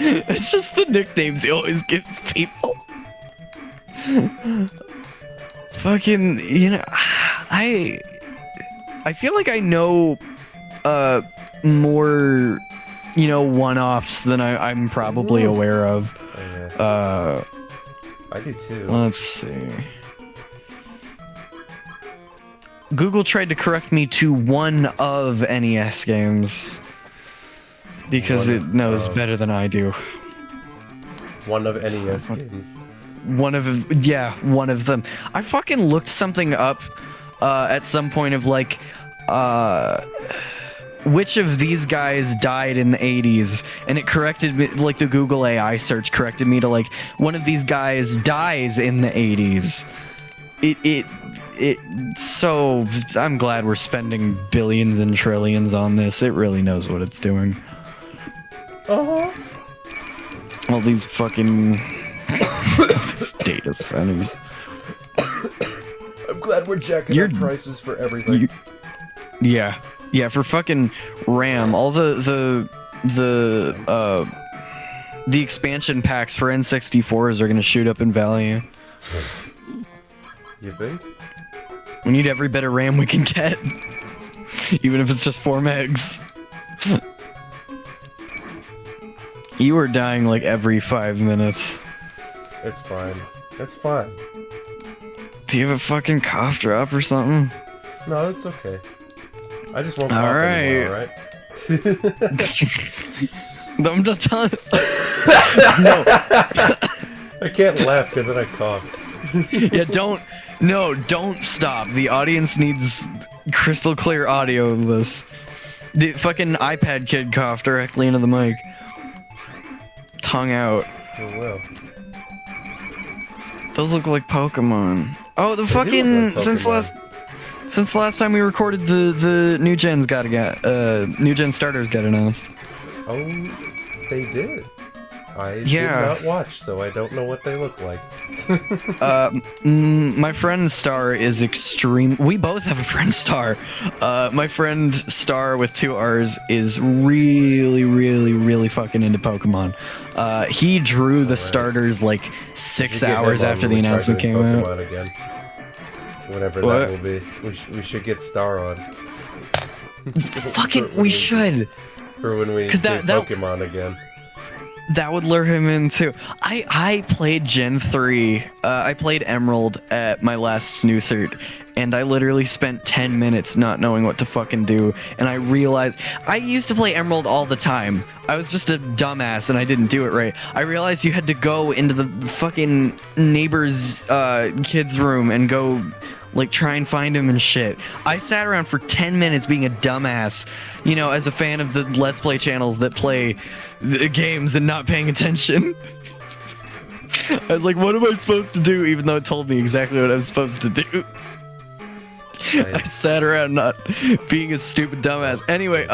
It's just the nicknames he always gives people. Fucking, I feel like I know more, one-offs than I'm probably aware of. Oh, yeah. I do too. Let's see. Google tried to correct me to one of NES games because it knows better than I do. One of NES games. One of them. I fucking looked something up at some point of like which of these guys died in the 80s, and it corrected me, like the Google AI search corrected me to like one of these guys dies in the 80s. So I'm glad we're spending billions and trillions on this. It really knows what it's doing. All these fucking data centers. I'm glad we're jacking up prices for everything. Yeah, for fucking RAM. All the expansion packs for N64s are gonna shoot up in value. You think? We need every bit of RAM we can get, even if it's just 4 megs. You are dying like every 5 minutes. It's fine. It's fine. Do you have a fucking cough drop or something? No, it's okay. I just won't cough anymore, alright? I'm just telling. No. I can't laugh because then I cough. Yeah, don't stop. The audience needs crystal clear audio of this. The fucking iPad kid coughed directly into the mic. Tongue out. Oh, well. Those look like Pokemon. Oh, the fucking like since the last time we recorded, the new gens new gen starters got announced. Oh, they did. I did not watch, so I don't know what they look like. My friend Star is extreme. We both have a friend Star. My friend Star with 2 R's is really, really, really fucking into Pokemon. He drew the starters like 6 hours after the announcement came out. Again. Whatever that will be. We should get Star on. Fucking, we should. For when we get Pokemon again. That would lure him in too. I played Gen 3. I played Emerald at my last Snoocert, and I literally spent 10 minutes not knowing what to fucking do. And I realized I used to play Emerald all the time. I was just a dumbass and I didn't do it right. I realized you had to go into the fucking neighbor's kid's room and go like try and find him and shit. I sat around for 10 minutes being a dumbass, as a fan of the Let's Play channels that play the games and not paying attention. I was like, what am I supposed to do? Even though it told me exactly what I was supposed to do. I sat around not being a stupid dumbass. Anyway,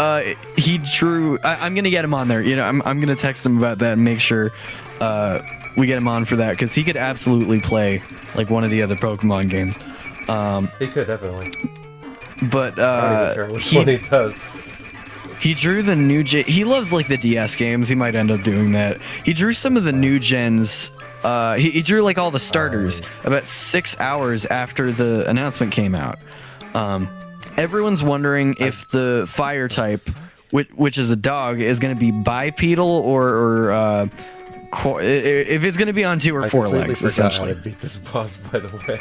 he drew. I'm gonna get him on there. I'm gonna text him about that and make sure we get him on for that, because he could absolutely play like one of the other Pokemon games. He could definitely. But I don't even care which one he does. He drew the new gen. He loves like the DS games. He might end up doing that. He drew some of the new gens. He drew like all the starters about 6 hours after the announcement came out. Everyone's wondering if the fire type, which is a dog, is going to be bipedal or if it's going to be on 2 or 4 legs. Essentially, I beat this boss, by the way.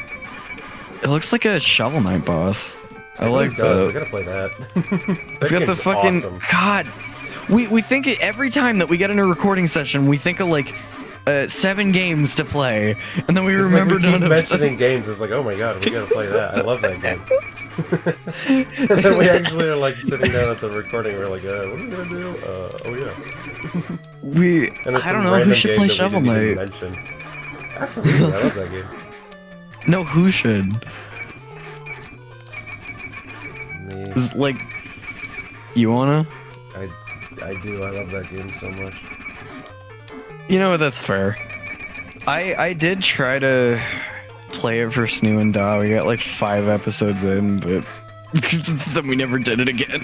It looks like a Shovel Knight boss. I like that. We gotta play that. It's got the fucking God. We think every time that we get in a recording session, we think of like 7 games to play, and then we remember none of them. Mentioning games, it's like, oh my god, we gotta play that. I love that game. And then we actually are like sitting down at the recording. We're like, what are we gonna do? Oh yeah. I don't know who should play Shovel Knight. Absolutely, I love that game. No, who should? Like, you wanna? I do. I love that game so much. That's fair. I did try to play it for Snoo and Da. We got like 5 episodes in, but then we never did it again.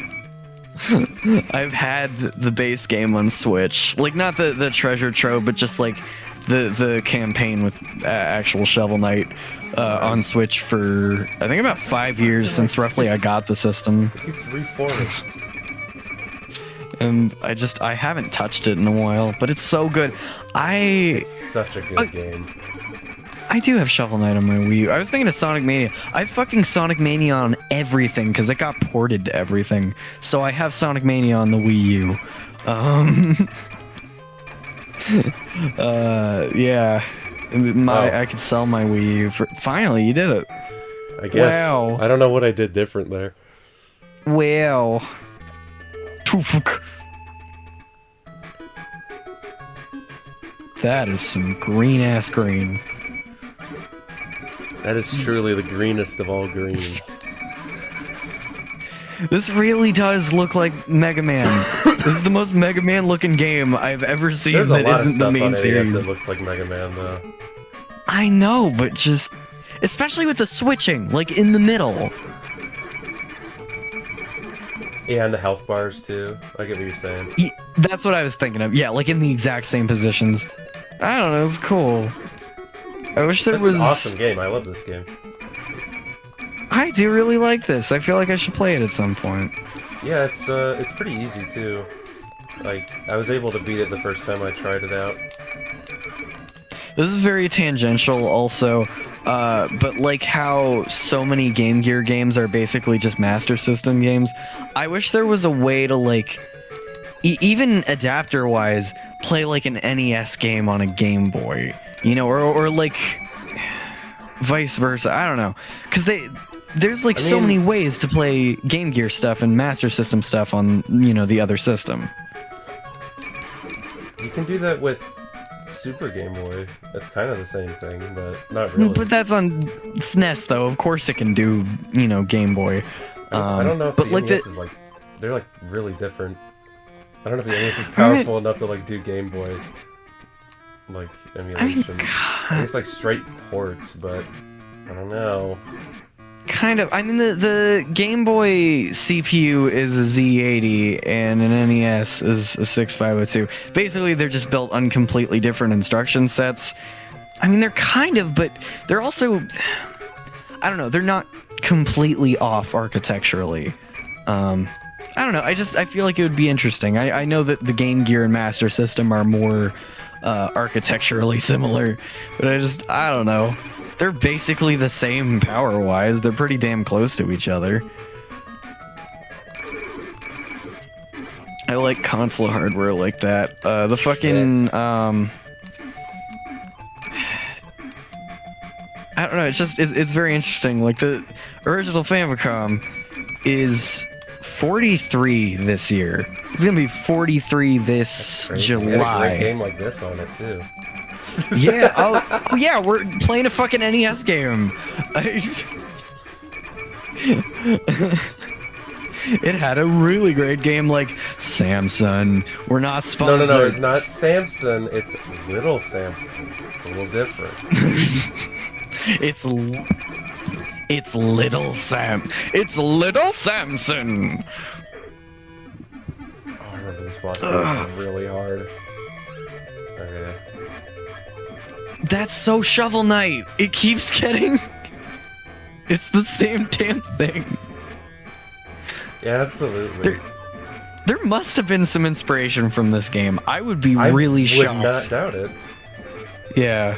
I've had the base game on Switch, like not the treasure trove, but just like the campaign with actual Shovel Knight on Switch for I think about 5 years since roughly I got the system. It keeps reforming. And I haven't touched it in a while, but it's so good. It's such a good game. I do have Shovel Knight on my Wii U. I was thinking of Sonic Mania. I have fucking Sonic Mania on everything because it got ported to everything. So I have Sonic Mania on the Wii U. Yeah. I could sell my Wii U for. Finally, you did it. I guess. Wow. I don't know what I did different there. Wow. That is some green ass green. That is truly the greenest of all greens. This really does look like Mega Man. This is the most Mega Man looking game I've ever seen. There's that a lot isn't of stuff the main on series. NES that looks like Mega Man, though. I know, but just especially with the switching, like in the middle. Yeah, and the health bars too. I get what you're saying. That's what I was thinking of. Yeah, like in the exact same positions. I don't know. It's cool. I wish there was. An awesome game. I love this game. I do really like this. I feel like I should play it at some point. Yeah, it's pretty easy too. Like I was able to beat it the first time I tried it out. This is very tangential, also. But like how so many Game Gear games are basically just Master System games, I wish there was a way to like, even adapter-wise, play like an NES game on a Game Boy, you know, or like vice versa. I don't know, because there's like so many ways to play Game Gear stuff and Master System stuff on, you know, the other system. You can do that with Super Game Boy. That's kind of the same thing, but not really. But that's on SNES, though. Of course it can do, you know, Game Boy. I don't know if but the like NES is like, they're like really different. I don't know if the NES is powerful enough to like do Game Boy like emulation. I mean, it's like straight ports, but I don't know. Kind of. I mean, the Game Boy CPU is a Z80 and an NES is a 6502. Basically, they're just built on completely different instruction sets. I mean, they're kind of, but they're also, I don't know, they're not completely off architecturally. I don't know, I feel like it would be interesting. I know that the Game Gear and Master System are more architecturally similar, but I don't know. They're basically the same power-wise. They're pretty damn close to each other. I like console hardware like that. The fucking, I don't know, it's very interesting. Like, the original Famicom is 43 this year. It's gonna be 43 this July. You had a great game like this on it, too. Yeah, oh yeah, we're playing a fucking NES game. It had a really great game like Samson. We're not sponsored. No, it's not Samson, it's Little Samson. It's a little different. It's Little Samson. Oh, I remember this boss was really hard. Okay. That's so Shovel Knight. It keeps getting. It's the same damn thing. Yeah, absolutely. There must have been some inspiration from this game. I would be really shocked. I would not doubt it. Yeah.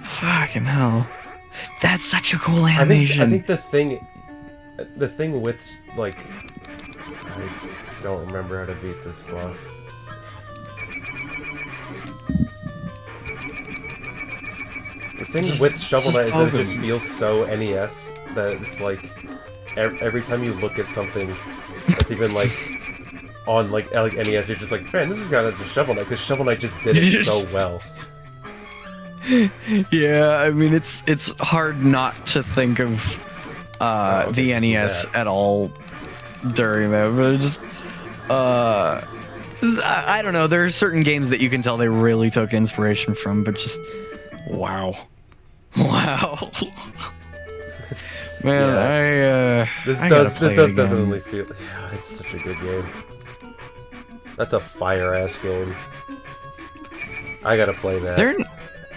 Fucking hell. That's such a cool animation. I think the thing with, like, I don't remember how to beat this boss. The thing with Shovel Knight is that it just feels so NES that it's like every time you look at something that's even like on like NES, you're just like, man, this is kind of just Shovel Knight because Shovel Knight just did it so well. Yeah, I mean it's hard not to think of the NES at all during that, but it just I don't know. There are certain games that you can tell they really took inspiration from, but just wow. Man, This I gotta does play it again. definitely feel. Yeah, it's such a good game. That's a fire-ass game. I gotta play that.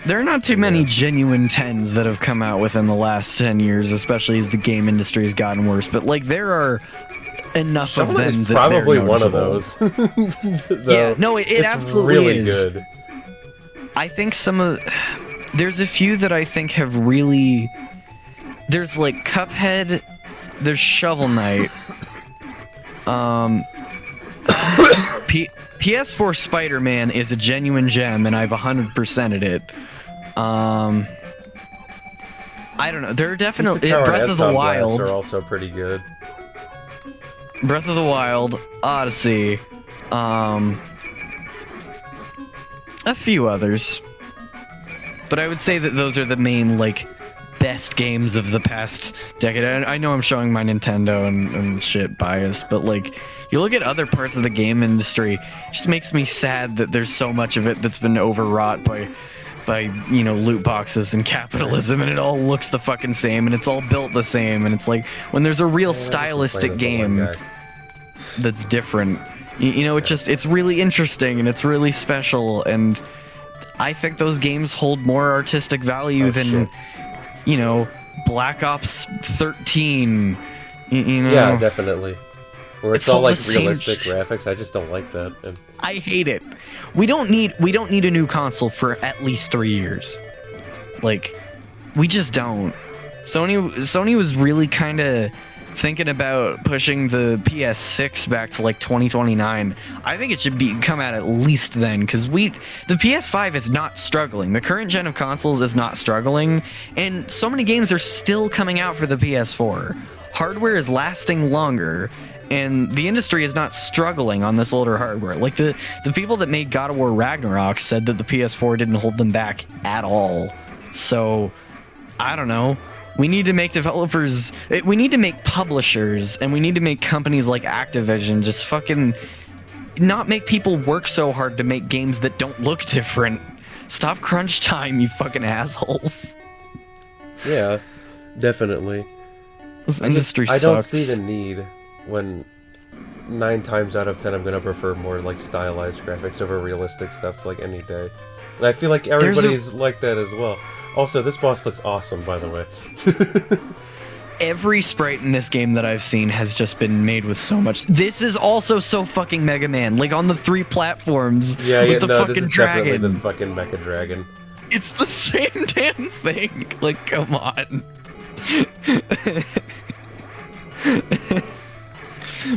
There are not too many genuine 10s that have come out within the last 10 years, especially as the game industry has gotten worse. But like, there are enough Shovel of them is that probably they're one of noticeable. those. Yeah, no, it absolutely really is. Good. I think there's a few that I think have really. There's like Cuphead, there's Shovel Knight, PS4 Spider-Man is a genuine gem, and I've 100%ed it. I don't know. There are definitely Breath of the Wild are also pretty good. Breath of the Wild, Odyssey, a few others, but I would say that those are the main like best games of the past decade. I know I'm showing my Nintendo and shit bias, but like, you look at other parts of the game industry, it just makes me sad that there's so much of it that's been overwrought by you know, loot boxes and capitalism, and it all looks the fucking same, and it's all built the same, and it's like, when there's a real stylistic game that's different, you know, it's really interesting and it's really special, and I think those games hold more artistic value than you know, Black Ops 13, you know? Yeah, definitely. Where it's all like the realistic graphics, I just don't like that. And I hate it. We don't need a new console for at least 3 years. Like, we just don't. Sony was really kind of thinking about pushing the PS6 back to like 2029. I think it should come out at least then, because the PS5 is not struggling. The current gen of consoles is not struggling, and so many games are still coming out for the PS4. Hardware is lasting longer, and the industry is not struggling on this older hardware. Like, the people that made God of War Ragnarok said that the PS4 didn't hold them back at all. So, I don't know. We need to make developers, we need to make publishers, and we need to make companies like Activision just fucking not make people work so hard to make games that don't look different. Stop crunch time, you fucking assholes. Yeah, definitely. This industry sucks. I don't see the need when 9 times out of 10 I'm gonna prefer more like stylized graphics over realistic stuff like any day. And I feel like everybody's like that as well. Also, this boss looks awesome, by the way. Every sprite in this game that I've seen has just been made with so much. This is also so fucking Mega Man, like on the 3 platforms with the fucking this is dragon. Definitely the fucking Mecha Dragon. It's the same damn thing. Like, come on.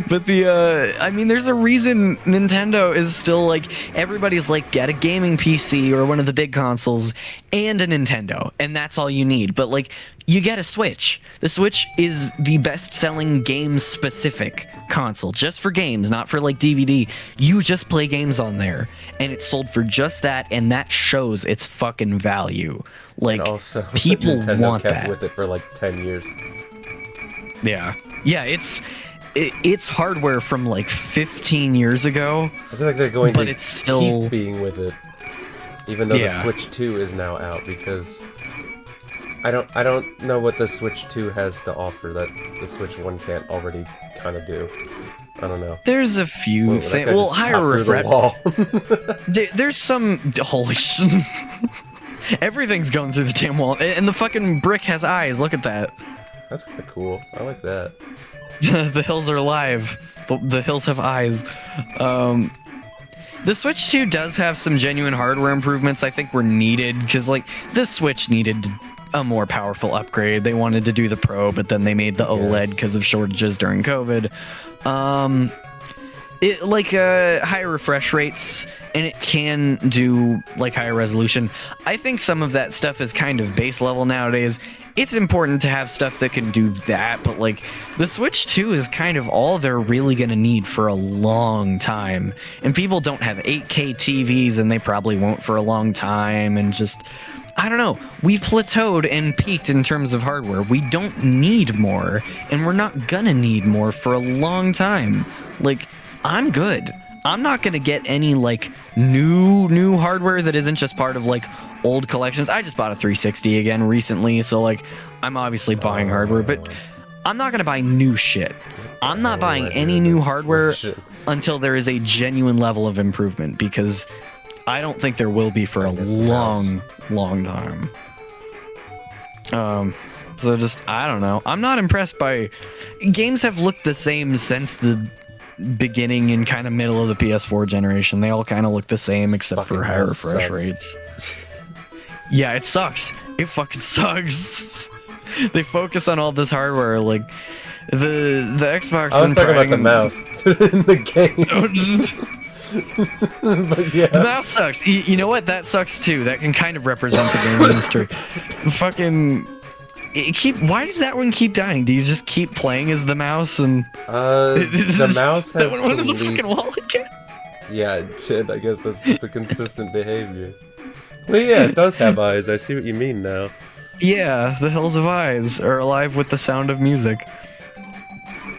But I mean, there's a reason Nintendo is still like, everybody's like, get a gaming PC or one of the big consoles and a Nintendo, and that's all you need. But like, you get a Switch. The Switch is the best-selling game-specific console, just for games, not for like DVD. You just play games on there, and it's sold for just that, and that shows its fucking value. Like, and also, people Nintendo want kept that with it for like 10 years. Yeah, it's hardware from like 15 years ago. I feel like they're going to it's still keep being with it, even though the Switch 2 is now out, because I don't know what the Switch 2 has to offer that the Switch 1 can't already kind of do. I don't know. There's a few things. Well, higher refresh. There's some. Holy shit! Everything's going through the damn wall, and the fucking brick has eyes. Look at that. That's kind of cool. I like that. The hills are alive. The hills have eyes. The Switch 2 does have some genuine hardware improvements I think were needed, because like the Switch needed a more powerful upgrade. They wanted to do the Pro, but then they made the OLED because of shortages during COVID. It like higher refresh rates, and it can do like higher resolution. I think some of that stuff is kind of base level nowadays. It's important to have stuff that can do that, but like the Switch 2 is kind of all they're really gonna need for a long time. And people don't have 8K TVs, and they probably won't for a long time, and just, I don't know. We've plateaued and peaked in terms of hardware. We don't need more, and we're not gonna need more for a long time. Like, I'm good. I'm not gonna get any like new hardware that isn't just part of like old collections. I just bought a 360 again recently, so like I'm obviously buying hardware, but I'm not gonna buy new shit. I'm not buying any new hardware until there is a genuine level of improvement, because I don't think there will be for a long time. So just, I don't know. I'm not impressed by... Games have looked the same since the beginning and kind of middle of the PS4 generation. They all kind of look the same except for higher refresh rates. Yeah, it sucks. It fucking sucks. They focus on all this hardware, like... The Xbox... I was talking about the mouse in the game. But yeah. The mouse sucks. You know what? That sucks too. That can kind of represent the gaming industry. Fucking... Why does that one keep dying? Do you just keep playing as the mouse and... the mouse has that one the fucking wall again? Yeah, it did. I guess that's just a consistent behavior. But yeah, it does have eyes. I see what you mean now. Yeah, the Hills of Eyes are alive with the sound of music.